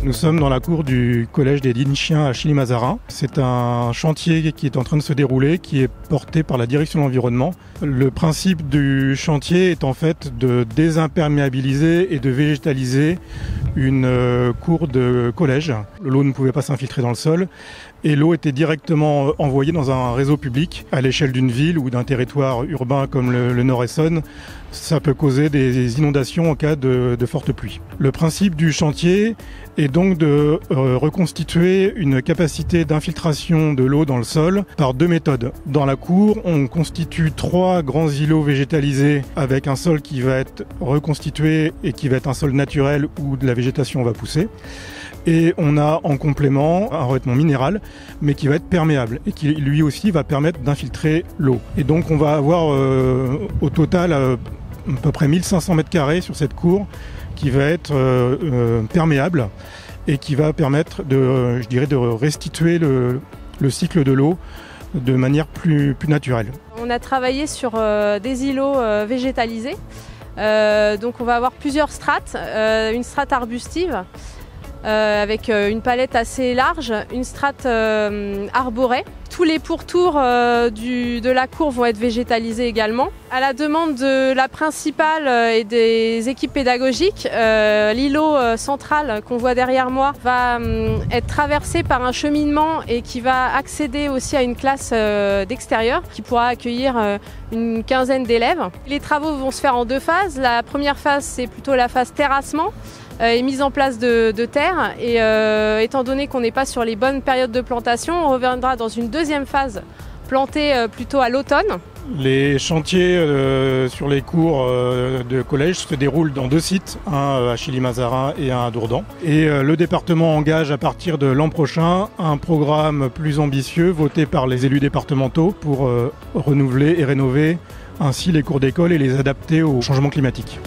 Nous sommes dans la cour du collège des Dinchiens à Chilly-Mazarin. C'est un chantier qui est en train de se dérouler, qui est porté par la direction de l'environnement. Le principe du chantier est en fait de désimperméabiliser et de végétaliser une cour de collège. L'eau ne pouvait pas s'infiltrer dans le sol et l'eau était directement envoyée dans un réseau public à l'échelle d'une ville ou d'un territoire urbain comme le Nord-Essonne. Ça peut causer des inondations en cas de forte pluie. Le principe du chantier est donc de reconstituer une capacité d'infiltration de l'eau dans le sol par deux méthodes. Dans la cour, on constitue 3 grands îlots végétalisés avec un sol qui va être reconstitué et qui va être un sol naturel où de la végétation va pousser. Et on a en complément un revêtement minéral, mais qui va être perméable et qui lui aussi va permettre d'infiltrer l'eau. Et donc on va avoir au total à peu près 1500 m² sur cette cour qui va être perméable et qui va permettre de restituer le cycle de l'eau de manière plus naturelle. On a travaillé sur des îlots végétalisés. Donc on va avoir plusieurs strates, une strate arbustive avec une palette assez large, une strate arborée. Tous les pourtours de la cour vont être végétalisés également. À la demande de la principale et des équipes pédagogiques, l'îlot central qu'on voit derrière moi va être traversé par un cheminement et qui va accéder aussi à une classe d'extérieur qui pourra accueillir une quinzaine d'élèves. Les travaux vont se faire en 2 phases. La première phase, c'est plutôt la phase terrassement et mise en place de terre. Et étant donné qu'on n'est pas sur les bonnes périodes de plantation, on reviendra dans une deuxième phase plantée plutôt à l'automne. Les chantiers sur les cours de collège se déroulent dans 2 sites, un à Chilly-Mazarin et un à Dourdan. Et le département engage à partir de l'an prochain un programme plus ambitieux voté par les élus départementaux pour renouveler et rénover ainsi les cours d'école et les adapter au changement climatique.